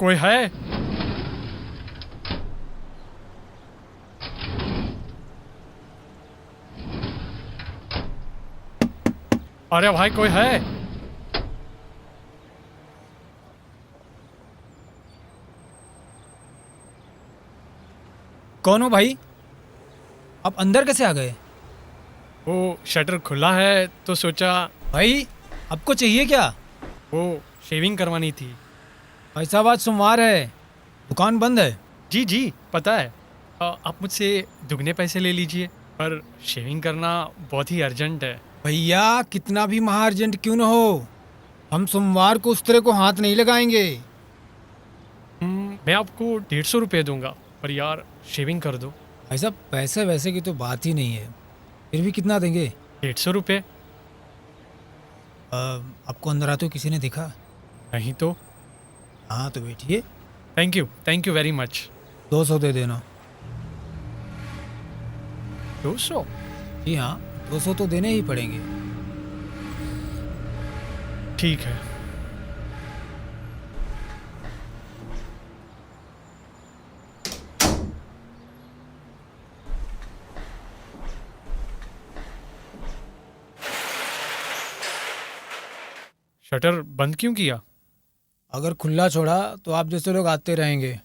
कोई है? अरे भाई कोई है? कौन हो भाई? आप अंदर कैसे आ गए? वो शटर खुला है तो सोचा। भाई आपको चाहिए क्या? वो शेविंग करवानी थी। भाई साहब आज सोमवार है, दुकान बंद है। जी जी पता है। आप मुझसे दुगने पैसे ले लीजिए, पर शेविंग करना बहुत ही अर्जेंट है। भैया कितना भी महा अर्जेंट क्यों न हो, हम सोमवार को उस तरह को हाथ नहीं लगाएंगे। मैं आपको 150 रुपये दूंगा, पर यार शेविंग कर दो। भाई साहब पैसे वैसे की तो बात ही नहीं है, फिर भी कितना देंगे? 150 रुपये। आपको अंदर आते हुए किसी ने देखा? नहीं तो। हाँ तो बैठिए। Thank you very much. 200 दे देना। 200? जी हाँ, 200 तो देने ही पड़ेंगे। ठीक है। शटर बंद क्यों किया? अगर खुला छोड़ा तो आप जैसे लोग आते रहेंगे।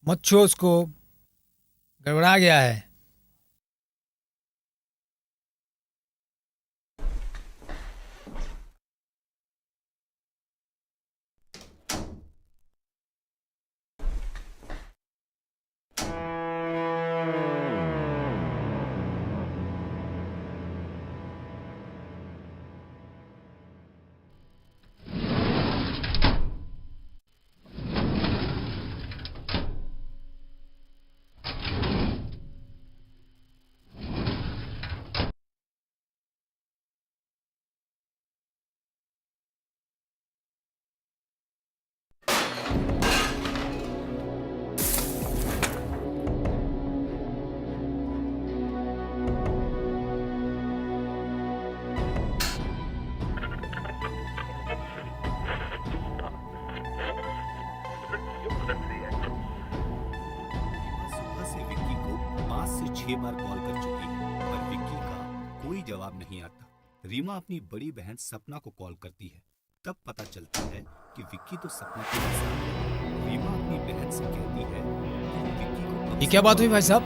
मत छुओ उसको, गड़बड़ा गया है। सुबह से विक्की को 5 से 6 बार कॉल कर चुकी है, पर विक्की का कोई जवाब नहीं आता। रीमा अपनी बड़ी बहन सपना को कॉल करती है। तब पता चलता है कि विक्की तो सपना के साथ है। रीमा अपनी बहन से कहती है कि विक्की को ये क्या बात हुई भाई साहब?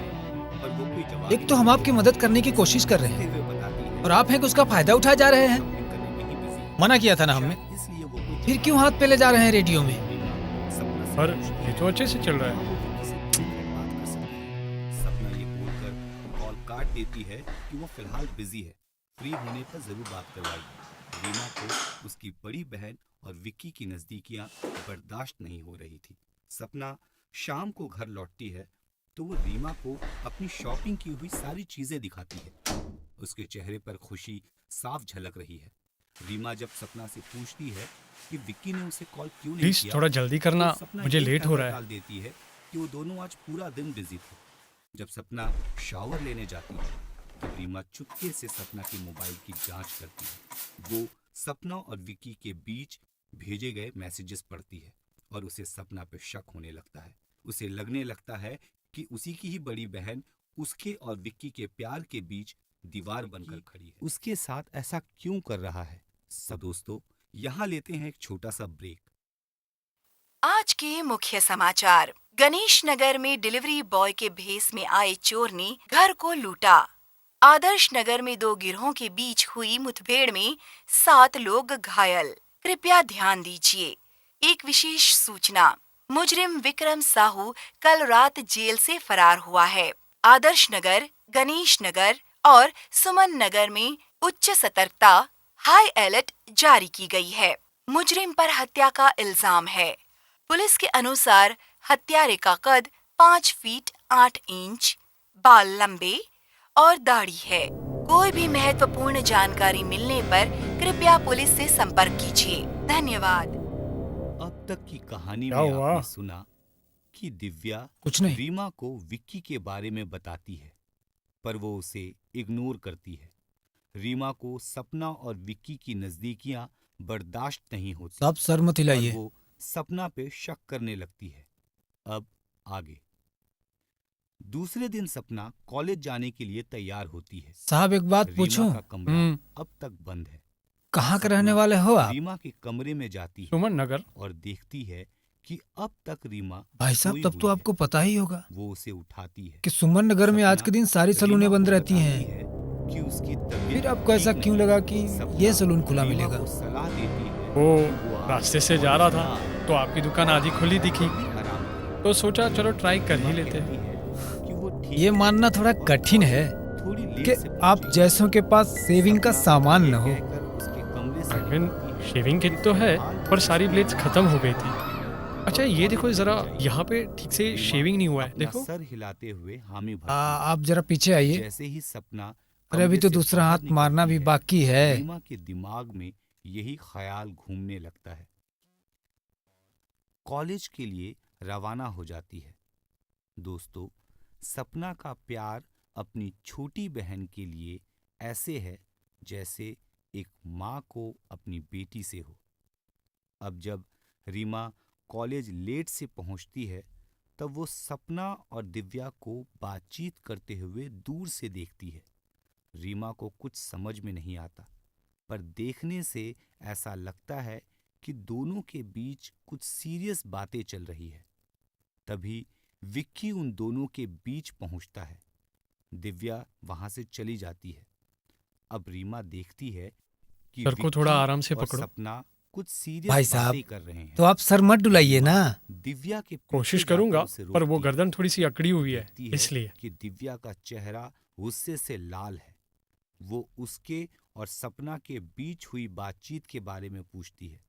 पर वो कोई जवाब एक तो हम आपकी मदद करने की कोशिश कर रहे हैं बताती है और आप हैं कि उसका फायदा उठाए जा रहे हैं। शॉपिंग करने में ही बिजी है। मना किया था ना हमने, इसलिए वो कोई फिर क्यों हाथ पे ले जा रहे हैं रेडियो में? सपना से पर पूछती ये तो अच्छे से चल रहा है। वो विक्की से 3 मिनट बात कर सकती है। सपना ये बोलकर कॉल काट देती है कि वो फिलहाल बिजी है, फ्री होने पर जरूर बात करवाएगी। रीमा को उसकी बड़ी बहन और विक्की की नजदीकियां बर्दाश्त नहीं हो रही थी। सपना शाम को घर लौटती है तो वो रीमा को अपनी शॉपिंग की हुई सारी चीजें दिखाती है। उसके चेहरे पर खुशी साफ झलक रही है। रीमा जब सपना से पूछती है कि विक्की ने उसे कॉल क्यों नहीं प्लीज किया, थोड़ा जल्दी करना, तो सपना मुझे ये लेट हो कहकर रहा है। टाल देती है कि वो दोनों आज पूरा दिन बिजी थे। जब सपना शावर लेने जाती है तो रीमा चुपके से सपना के मोबाइल की जांच करती है। वो सपना और विक्की के बीच भेजे गए मैसेजेस पढ़ती है और उसे सपना पे शक होने लगता है। उसे लगने लगता है कि उसी की ही बड़ी बहन उसके और विक्की के प्यार के बीच दीवार बनकर खड़ी है। उसके साथ ऐसा क्यों कर रहा है? सब दोस्तों, यहाँ लेते हैं एक छोटा सा ब्रेक। आज के मुख्य समाचार। गणेश नगर में डिलीवरी बॉय के भेस में आए चोर ने घर को लूटा। आदर्श नगर में दो गिरोहों के बीच हुई मुठभेड़ में 7 लोग घायल। कृपया ध्यान दीजिए। एक विशेष सूचना, मुजरिम विक्रम साहू कल रात जेल से फरार हुआ है। आदर्श नगर, गणेश नगर और सुमन नगर में उच्च सतर्कता, हाई अलर्ट जारी की गई है। मुजरिम पर हत्या का इल्जाम है। पुलिस के अनुसार हत्यारे का कद 5 फीट 8 इंच, बाल लंबे और दाढ़ी है। कोई भी महत्वपूर्ण जानकारी मिलने पर कृपया पुलिस से संपर्क कीजिए। धन्यवाद। अब तक की कहानी क्या में हुआ? आपने सुना कि दिव्या कुछ नहीं। रीमा को विक्की के बारे में बताती है, पर वो उसे इग्नोर करती है। रीमा को सपना और विक्की की नजदीकियां बर्दाश्त नहीं होती साहब सर मत और हिलाइए। वो सपना पे शक करने लगती है। अब आगे। दूसरे दिन सपना कॉलेज जाने के लिए तैयार होती है। साहब एक बात रीमा पूछूं, का कमरा हम्म। अब तक बंद है। कहाँ के सपना रहने वाले हो आप? रीमा के कमरे में जाती है सुमन नगर। और देखती है कि अब तक रीमा भाई साहब सोई तब तो हुई आपको है। पता ही होगा वो उसे उठाती है। कि सुमन नगर में आज सपना के दिन सारी रीमा सलूनें को बंद रहती बताती हैं। है कि उसकी तबीयत फिर आपको ऐसा ठीक क्यों नहीं लगा है। कि सपना ये सलून खुला रीमा मिलेगा? को सलाह देती है वो कि वो आज रास्ते से जा रहा था कॉलेज तो आपकी दुकान आधी खुली दिखी, भी आराम करे। तो सोचा चलो ट्राई कर ही रीमा लेते कहती हैं। है कि वो ठीक ये है मानना थोड़ा और कठिन है थोड़ी लेट कि से आप पहुंची। जैसों के पास सेविंग का सपना सामान ये न हो। कहकर उसके कमरे से अरविंद, निकलती है शेविंग कि किट तो है फिलहाल पर सारी उसकी ब्लेड्स खत्म हो गई थी। और अच्छा ये देखो कॉलेज जरा, जाएगी। यहाँ पे ठीक से रीमा शेविंग नहीं हुआ है, अपना देखो। सर हिलाते हुए हामी भरती है। आप जरा पीछे आइए। जैसे ही सपना अरे अभी कमरे तो से दूसरा बाहर हाथ मारना निकलती भी बाकी है। रीमा के दिमाग में यही ख्याल घूमने लगता है। कॉलेज के लिए रवाना हो जाती है। दोस्तों, सपना का प्यार अपनी छोटी बहन के लिए ऐसे है जैसे एक माँ को अपनी बेटी से हो। अब जब रीमा कॉलेज लेट से पहुंचती है, तब वो सपना और दिव्या को बातचीत करते हुए दूर से देखती है। रीमा को कुछ समझ में नहीं आता, पर देखने से ऐसा लगता है कि दोनों के बीच कुछ सीरियस बातें चल रही है। तभी विक्की उन दोनों के बीच पहुंचता है। दिव्या वहां से चली जाती है। अब रीमा देखती है कि सर को थोड़ा विक्की आराम से और पकड़ो। सपना कुछ भाई सीरियस साहब, बातें कर रहे हैं। तो आप सर मत डुलाइए ना। दिव्या के पीछे कोशिश जाकर करूंगा, उसे पर वो रोकती है। गर्दन थोड़ी सी अकड़ी हुई है, देखती इसलिए। कि दिव्या का चेहरा गुस्से से लाल है। वो उसके और सपना के बीच हुई बातचीत के बारे में पूछती है।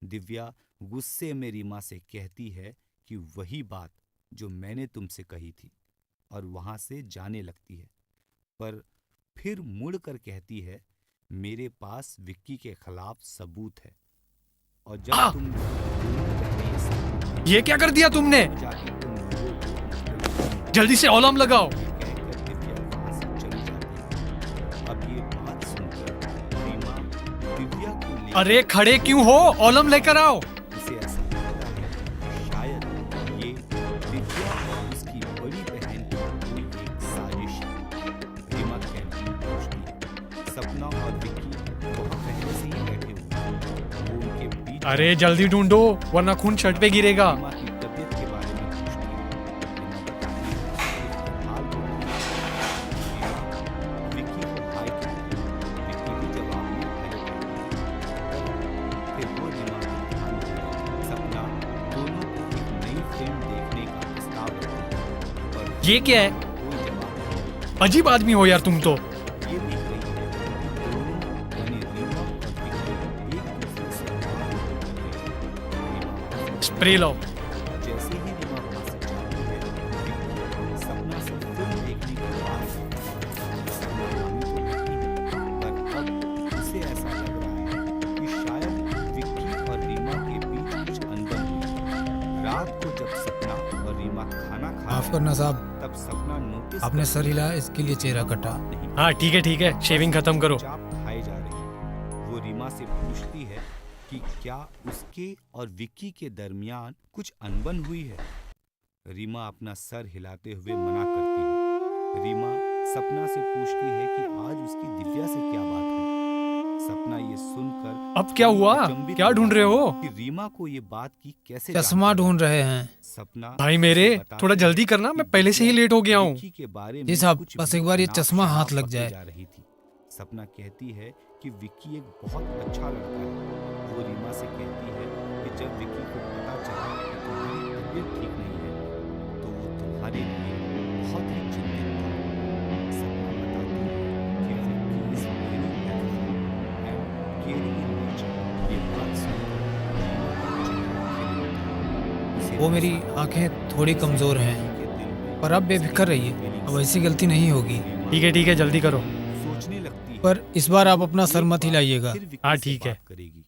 दिव्या गुस्से में रीमा से कहती है कि वही बात जो मैंने तुमसे कही थी, और वहां से जाने लगती है। पर फिर मुड़ कर कहती है, मेरे पास विक्की के खिलाफ सबूत है, और जब तुम ये क्या कर दिया तुमने? जाके तुम लोग जल्दी से अलार्म लगाओ। कहकर दिव्या वहां से चली जाती है। अब ये बात सुनकर रीमा दिव्या को लेकर अरे खड़े क्यों हो? अलार्म लेकर आओ। उसे ऐसा लगता है कि शायद ये दिव्या और उसकी बड़ी बहन की कोई एक साजिश है। रीमा कैंटीन पहुंचती है। सपना और विक्की वहां पहले से ही बैठे हुए हैं। वो उनके बीच अरे जल्दी ढूंढो वरना खून शर्ट पे गिरेगा। रीमा की तबीयत के बारे में पूछती है। रीमा बताती है कि फिलहाल वो ठीक है। रीमा विक्की को हाय कहती है। विक्की भी जवाब में हेलो कहता है। फिर वो रीमा को ध्यान देती है। सपना दोनों को एक नई फिल्म देखने का प्रस्ताव रखती है, पर ये क्या है? कोई जवाब नहीं। अजीब आदमी हो यार तुम तो। ये देख रही है कि दोनों यानी रीमा और विक्की एक दूसरे से बात कर रहे हैं। रीमा स्प्रे लाओ। जैसे ही रीमा वहां से जाती है, विक्की सपना से फिल्म देखने की बात करता है। सपना रानी तो नहीं है, पर अब उसे ऐसा लग रहा है कि शायद विक्की और रीमा के बीच कुछ अनबन हुई है। रात को जब सपना और रीमा खाना खा माफ रहे करना हैं, साहब, तब सपना नोटिस आपने सर करती है हिलाया इसके लिए चेहरा कटा। नहीं। हाँ ठीक है, शेविंग खत्म करो। चाप खाए जा रही है। वो रीमा से पूछती है कि क्या उसके और विक्की के दरमियान कुछ अनबन हुई है। रीमा अपना सर हिलाते हुए मना करती है। रीमा सपना से पूछती है कि आज उसकी दिव्या से क्या बात हुई। सपना ये सुनकर अब क्या हुआ? अचंभित क्या हो ढूंढ रहे हो? कि रीमा को ये बात की कैसे चश्मा जानकारी ढूंढ रहे हैं। सपना भाई मेरे, उसे बताती थोड़ा जल्दी है करना, कि मैं पहले से ही विक्की लेट हो गया हूँ। विक्की के बारे जी में साहब, कुछ बस भी एक बार ये नाप चश्मा शनाप हाथ लग पकड़ी जाए। जा रही थी। सपना कहती है कि विक्की एक बहुत अच्छा लड़का है। वो रीमा से कहती है कि जब विक्की को पता चला कि तुम्हारी तबीयत ठीक नहीं है तो वो तुम्हारे लिए बहुत ही चिंतित था। सपना बताती है कि Vicky is very helpful and caring in nature. ये बात सुनकर रीमा का चेहरा खिल उठा। उसे वो मेरी ऐसा लगा आंखें थोड़ी जैसे कमजोर विक्की हैं, के दिल में पर अब बेफिक्र रहिए, अब ऐसी गलती नहीं होगी। ठीक है, जल्दी करो। सोचने लगती है पर इस बार आप अपना सर एक मत बार हिलाइएगा। फिर विक्की हाँ, से ठीक है। बात करेगी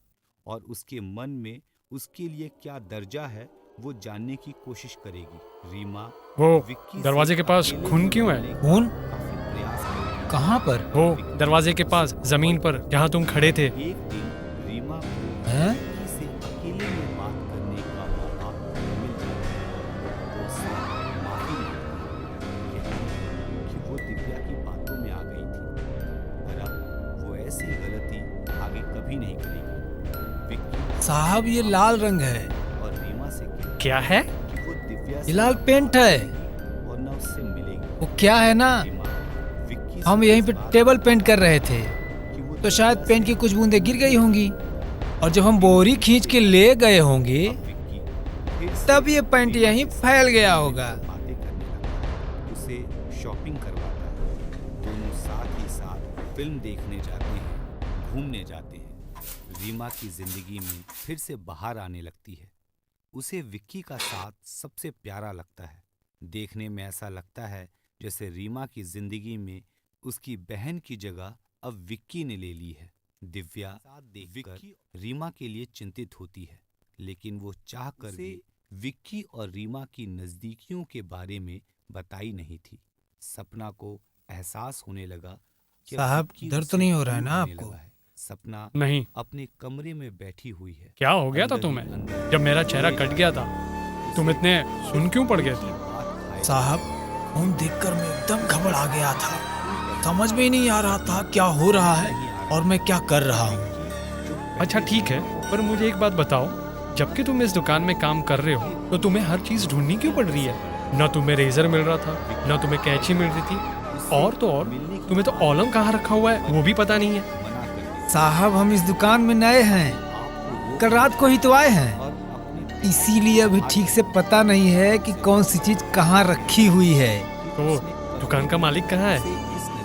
और उसके मन में उसके लिए क्या दर्जा है वो जानने की कोशिश करेगी। रीमा वो विक्की से दरवाजे के पास अकेले खून में क्यों है? मिलने का खून? काफी प्रयास करेगी। कहाँ पर वो दरवाजे के पास जमीन पर जहाँ तुम खड़े थे। एक दिन रीमा को हैं? विक्की से अकेले में बात करने का मौका मिल जाता है। वो उससे माफी मांगती है, कहती है कि वो दिव्या की बातों में आ गई थी, पर अब वो ऐसी गलती आगे कभी नहीं करेगी। विक्की साहब, ये लाल रंग है। और रीमा से कहती क्या है? कि वो दिव्या ये से लाल ना पेंट है। मिलेगी और न उससे मिलेगी। वो क्या है ना, रीमा विक्की से हम यहीं इस पे बात टेबल पर पेंट कर रहे थे, कि वो तो शायद दिव्या पेंट से की कुछ बूंदें गिर गई होंगी, और जब हम बोरी खींच के ले गए होंगे अब विक्की फिर से तब ये पेंट रीमा यहीं के साथ फैल गया होगा। बातें करने लगा। उसे शॉपिंग करवाता है। दोनों साथ ही साथ फिल्म देखने जाते हैं, घूमने जाते हैं। रीमा की जिंदगी में फिर से बाहर आने लगती है। उसे विक्की का साथ सबसे प्यारा लगता है। देखने में ऐसा लगता है जैसे रीमा की जिंदगी में उसकी बहन की जगह अब विक्की ने ले ली है। दिव्या देखकर रीमा के लिए चिंतित होती है, लेकिन वो चाह कर भी विक्की और रीमा की नजदीकियों के बारे में बताई नहीं थी। सपना को एहसास होने लगा कि अब साहब, विक्की दर्द तो उससे नहीं हो रहा है दूर ना होने आपको? लगा है। सपना नहीं। अपने कमरे में बैठी हुई है। क्या हो गया था अंदर ही तुम्हें? अंदर जब मेरा चेहरा कट गया था, तुम इतने सुन क्यों पड़ गए थे? साहब, खून देखकर मैं एकदम घबरा गया था। समझ में ही नहीं आ रहा था क्या हो रहा है और मैं क्या कर रहा हूँ। अच्छा ठीक है, पर मुझे एक बात बताओ, जबकि तुम इस दुकान में काम कर रहे हो तो तुम्हें हर चीज ढूंढनी क्यों पड़ रही है? न तुम्हें रेजर मिल रहा था, न तुम्हें कैंची मिल रही थी, और तो और तुम्हें तो ऑलम कहाँ रखा हुआ है वो भी पता नहीं है। साहब, हम इस दुकान में नए हैं, कल रात को ही तो आए हैं, इसीलिए अभी ठीक से पता नहीं है कि कौन सी चीज कहाँ रखी हुई है। तो दुकान का मालिक कहाँ है?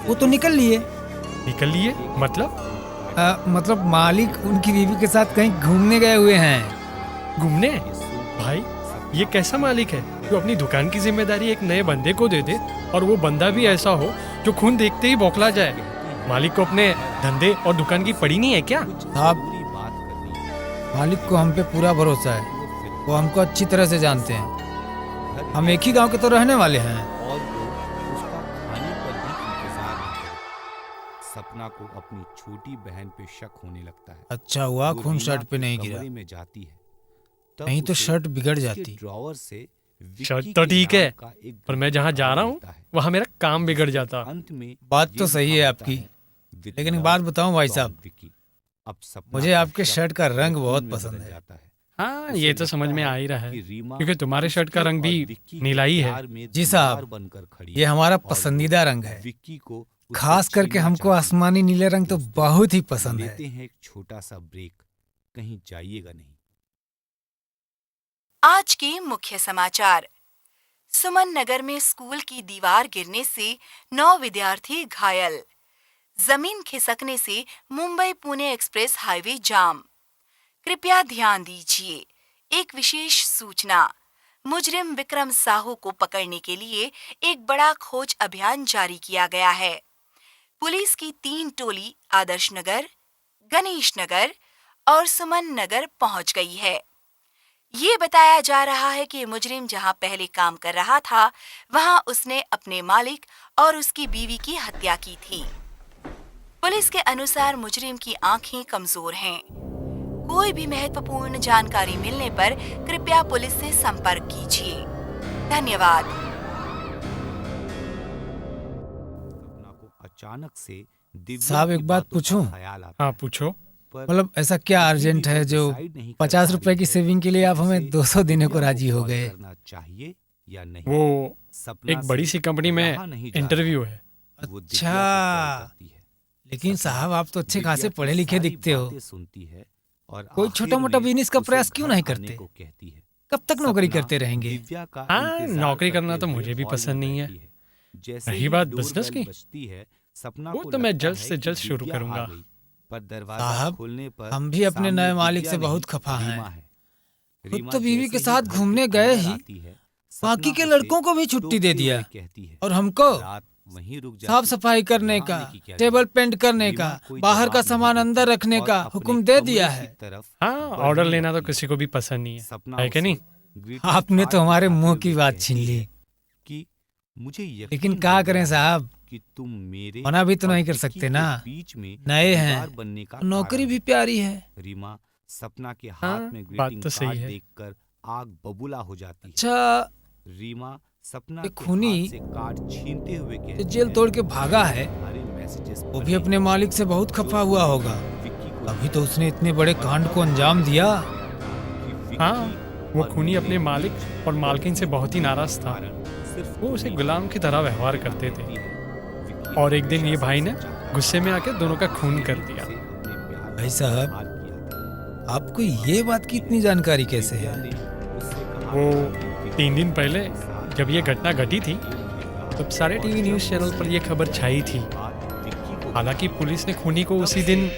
वो तो निकल लिए। निकल लिए? मतलब मालिक उनकी बीवी के साथ कहीं घूमने गए हुए हैं। घूमने? भाई ये कैसा मालिक है जो अपनी दुकान की जिम्मेदारी एक नए बंदे को दे दे, और वो बंदा भी ऐसा हो जो खून देखते ही बौखला जाए? मालिक को अपने धंधे और दुकान की पड़ी नहीं है क्या? साहब, मालिक को हम पे पूरा भरोसा है, वो हमको अच्छी तरह से जानते हैं। हम एक ही गांव के तो रहने वाले हैं। और वो उसका खाने पर भी इंतजार नहीं करता। सपना को अपनी छोटी बहन पे शक होने लगता है। अच्छा हुआ वो खून रीमा शर्ट पे के नहीं गिरा, कमरे में जाती है, तब नहीं तो उसे शर्ट बिगड़ उसके जाती। ड्रॉवर से विक्की शर्ट तो के ठीक नाम है, का एक पर मैं जहाँ जा रहा हूँ मिलता है। वहाँ मेरा काम बिगड़ जाता। अंत में बात तो ये सही है लिखा आपकी, होता है, "With लेकिन एक love, बात बताऊं भाई Tom साहब, विक्की।" अब सपना मुझे का आपके शक शर्ट का रंग यकीन बहुत में पसंद बदल है। जाता है। हाँ, उसे ये तो समझ लगता में है आ ही रहा है, कि रीमा क्योंकि तुम्हारे शर्ट का उसके रंग और भी विक्की के नीला ही है। प्यार में जी साहब, दीवार बनकर खड़ी ये है हमारा और वो पसंदीदा रंग है। विक्की को उससे खास करके छीनना हमको चाहती है। आसमानी नीले रंग तो दोस्तों, बहुत ही पसंद लेते है। हैं एक छोटा सा ब्रेक, कहीं जाइएगा नहीं। आज के मुख्य समाचार। सुमन नगर में स्कूल की दीवार गिरने से 9 विद्यार्थी घायल। जमीन खिसकने से मुंबई पुणे एक्सप्रेस हाईवे जाम। कृपया ध्यान दीजिए, एक विशेष सूचना। मुजरिम विक्रम साहू को पकड़ने के लिए एक बड़ा खोज अभियान जारी किया गया है। पुलिस की 3 टोली आदर्श नगर, गणेश नगर और सुमन नगर पहुंच गई है। ये बताया जा रहा है कि मुजरिम जहां पहले काम कर रहा था, वहां उसने अपने मालिक और उसकी बीवी की हत्या की थी। पुलिस के अनुसार मुजरिम की आंखें कमजोर हैं। कोई भी महत्वपूर्ण जानकारी मिलने पर कृपया पुलिस से संपर्क कीजिए। धन्यवाद। सपना को अचानक से दिव्या साहब, की एक बात बातों का पूछूं? ख्याल आता हाँ है, पूछो। पर मतलब ऐसा क्या अर्जेंट है जो डिसाइड नहीं कर 50 पा रुपए रही की है सेविंग के लिए आप कि हमें उसे 200 देने को दिव्या राजी हो कॉल गए? करना चाहिए या नहीं। वो सपना एक बड़ी से सी कंपनी में रहा नहीं जा इंटरव्यू है। रहा। वो दिव्या को कॉल करती है। लेकिन सपना साहब, आप तो अच्छे दिव्या खासे की पढ़े लिखे सारी दिखते हो। बातें सुनती है और कोई आखिर छोटा मोटा में बिजनेस का उसे प्रयास क्यों घर नहीं आने करते? को कहती है। कब तक नौकरी सपना करते रहेंगे? दिव्या का हाँ, इंतजार नौकरी करना करते तो हुए मुझे भी हॉल पसंद में नहीं है। बैठी जैसे रही ही बात डोर बिजनेस बेल की, बजती है, सपना वो को तो मैं लगता जल्द है से कि जल्द शुरू दिव्या आ करूंगा। गई, पर दरवाजा साहब, खोलने पर हम भी अपने सामने नए मालिक दिव्या से नहीं, बहुत खफा हैं। रीमा है। खुद रीमा तो बीवी जैसे के ही साथ घर के घूमने गए अंदर ही आती है, बाकी सपना के उसे लड़कों को भी छुट्टी दे टोकते दिया, हुए कहती है, और हमको रात वहीं रुक जाती, साफ सफाई करने यहाँ का, आने की क्या टेबल जरूरत? पेंट करने रीमा का, कोई बाहर का जवाब नहीं सामान देती अंदर रखने और का अपने हुक्म दे कमरे दिया की है। तरफ हाँ, बढ़ने ऑर्डर लेना तो लगती किसी को भी पसंद नहीं है, सपना है कि उसे नहीं? ग्रीटिंग आपने कार्ड तो हमारे दिखाते मुंह हुए की बात कहती छीन ली। है कि मुझे यकीन लेकिन हो क्या करें गया साहब, कि तुम मेरे मना भी तो और नहीं कर विक्की सकते के ना। बीच में नए दीवार हैं, बनने का नौकरी कारण भी हो। प्यारी है। रीमा सपना के हाँ, हाथ में बात ग्रीटिंग तो सही कार्ड है। देखकर आग बबूला हो जाती है। अच्छा, रीमा सपना ये के खूनी हाथ से कार्ड छीनते हुए जो कहती जेल है, तोड़ के भागा है, तुम्हारे मैसेजेस वो भी पढ़े अपने मालिक से बहुत खफा हुआ होगा। विक्की को अभी तो उसने इतने बड़े कांड को अंजाम दिया। कि विक्की हाँ, वो और खूनी मेरे अपने मालिक बीच और मालकिन से बहुत ही नाराज था। कारण सिर्फ वो उसे तुम्हें गुलाम की तरह व्यवहार करते थे, विक्की और एक दिन ये हमेशा भाई ने सच्चा था। गुस्से में आकर दोनों का खून कर दिया। उसे अपने प्यार का भाई साहब, इजहार किया था। आपको ये बात की इतनी जानकारी कैसे दिव्या है? ने उससे कहा वो कि 3 दिन पहले जब ये घटना घटी थी, तब सारे टीवी न्यूज़ चैनल पर यह खबर छाई थी। हालांकि पुलिस ने खूनी को उसी दिन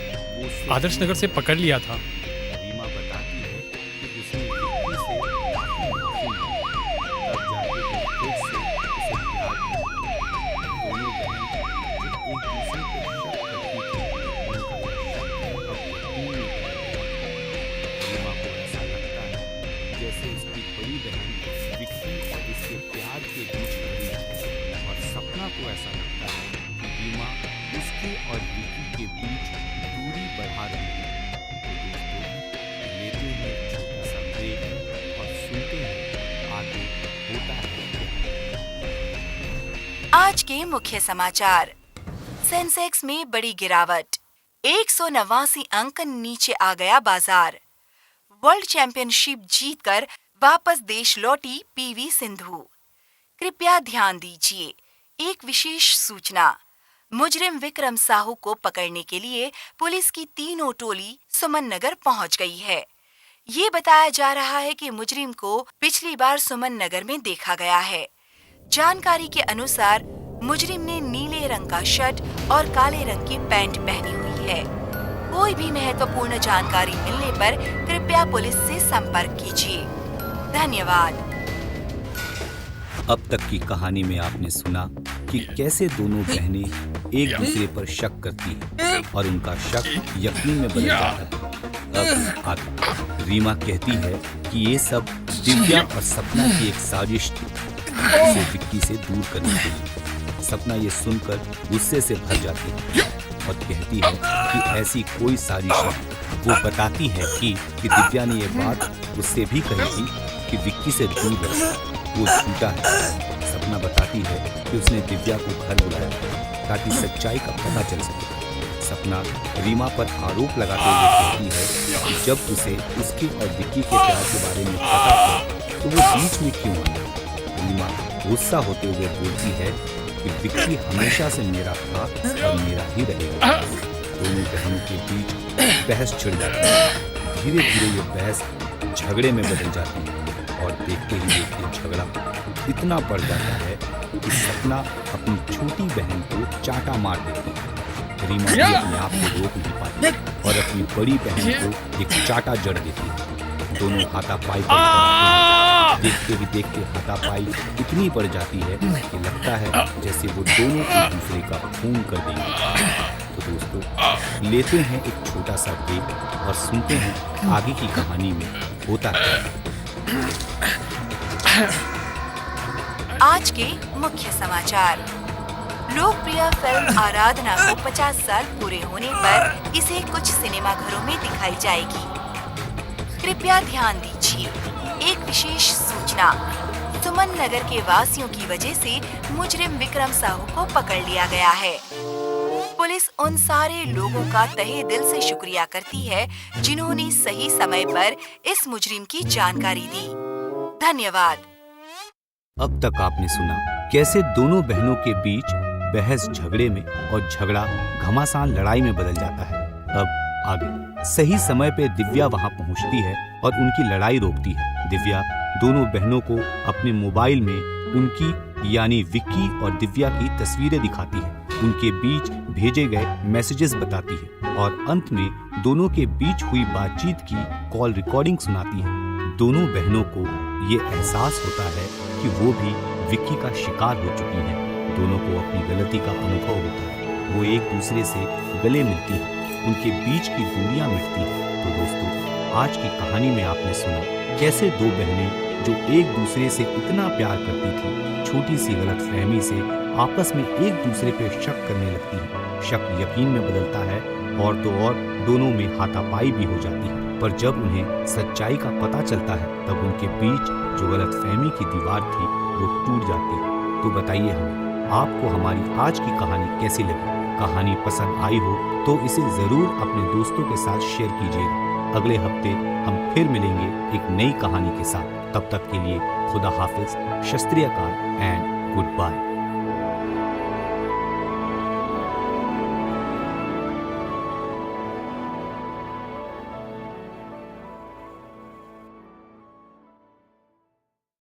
आदर्श नगर से पकड़ लिया था। रीमा बताती है कि उसने विक्की से माफी मांगी, तब जाके वो फिर से उसे प्यार किया। दोनों बहन जो एक दूसरे को शक करती थी, उनका शक अब यकीन में बदल गया। रीमा को ऐसा लगता है जैसे उसकी बड़ी बहन विक्की और उसके प्यार के बीच खड़ी है, और सपना को ऐसा लगता है कि रीमा उसके और विक्की के बीच दूरी बढ़ा रही है। तो दोस्तों, लेते हैं एक छोटा सा ब्रेक और सुनते हैं आगे होता है क्या। आज के मुख्य समाचार। सेंसेक्स में बड़ी गिरावट, 189 अंक नीचे आ गया बाजार। वर्ल्ड चैंपियनशिप जीतकर वापस देश लौटी पीवी सिंधु। कृपया ध्यान दीजिए, एक विशेष सूचना। मुजरिम विक्रम साहू को पकड़ने के लिए पुलिस की तीनों टोली सुमन नगर पहुंच गई है। ये बताया जा रहा है कि मुजरिम को पिछली बार सुमन नगर में देखा गया है। जानकारी के अनुसार मुजरिम ने नीले रंग का शर्ट और काले रंग की पैंट पहनी हुई है। कोई भी महत्वपूर्ण जानकारी मिलने पर कृपया पुलिस से संपर्क कीजिए। धन्यवाद। अब तक की कहानी में आपने सुना कि कैसे दोनों बहनें एक दूसरे पर शक करती हैं और उनका शक यकीन में बदल जाता है। अब आगे रीमा कहती है कि ये सब दिव्या और सपना की एक साजिश थी, उसे विक्की से दूर करने के लिए। सपना ये सुनकर गुस्से से भर जाती है और कहती है कि ऐसी कोई साजिश नहीं। वो बताती है कि दिव्या ने ये बात उससे भी कही थी कि विक्की से दूर रहे, वो झूठा है। सपना बताती है कि उसने दिव्या को घर बुलाया ताकि सच्चाई का पता चल सके। सपना रीमा पर आरोप लगाते हुए कहती है कि जब उसे उसके और विक्की के प्यार के बारे में पता था तो वो बीच में क्यों आया। रीमा गुस्सा होते हुए बोलती है कि विक्की हमेशा से मेरा था और मेरा ही रहेगा। दोनों बहनों के बीच बहस छिड़ जाती है। धीरे धीरे ये बहस झगड़े में बदल जाती है और देखते ही देखते झगड़ा इतना बढ़ जाता है कि सपना अपनी छोटी बहन को चाटा मार देती है। रीमा भी अपने आप को रोक नहीं पाती और अपनी बड़ी बहन को एक चाटा जड़ देती है। दोनों हाथापाई पर पड़ते हैं। देखते ही देखते हाथापाई इतनी बढ़ जाती है कि लगता है जैसे वो दोनों एक दूसरे का खून कर देंगे। तो दोस्तों, लेते हैं एक छोटा सा ब्रेक और सुनते हैं आगे की कहानी में होता है। आज के मुख्य समाचार। लोकप्रिय फिल्म आराधना को 50 साल पूरे होने पर इसे कुछ सिनेमाघरों में दिखाई जाएगी। कृपया ध्यान दीजिए, एक विशेष सूचना। सुमन नगर के वासियों की वजह से मुजरिम विक्रम साहू को पकड़ लिया गया है। पुलिस उन सारे लोगों का तहे दिल से शुक्रिया करती है जिन्होंने सही समय पर इस मुजरिम की जानकारी दी। धन्यवाद। अब तक आपने सुना कैसे दोनों बहनों के बीच बहस झगड़े में और झगड़ा घमासान लड़ाई में बदल जाता है। अब आगे सही समय पे दिव्या वहां पहुंचती है और उनकी लड़ाई रोकती है। दिव्या दोनों बहनों को अपने मोबाइल में उनकी यानी विक्की और दिव्या की तस्वीरें दिखाती है, उनके बीच भेजे गए मैसेजेस बताती है और अंत में दोनों के बीच हुई बातचीत की कॉल रिकॉर्डिंग सुनाती है। दोनों बहनों को ये एहसास होता है कि वो भी विक्की का शिकार हो चुकी हैं। दोनों को अपनी गलती का अनुभव होता है। वो एक दूसरे से गले मिलती हैं, उनके बीच की दूरियां मिटती हैं। तो दोस्तों, आज की कहानी में आपने सुना कैसे दो बहनें जो एक दूसरे से इतना प्यार करती थी, छोटी सी गलतफहमी से आपस में एक दूसरे पे शक करने लगती हैं। शक यकीन में बदलता है और तो और दोनों में हाथापाई भी हो जाती है। पर जब उन्हें सच्चाई का पता चलता है तब उनके बीच जो गलतफहमी की दीवार थी वो टूट जाती है। तो बताइए हमें, आपको हमारी आज की कहानी कैसी लगी? कहानी पसंद आई हो तो इसे जरूर अपने दोस्तों के साथ शेयर कीजिएगा। अगले हफ्ते हम फिर मिलेंगे एक नई कहानी के साथ। तब तक के लिए खुदा हाफिज, शस्त्रीय काल एंड गुड बाय।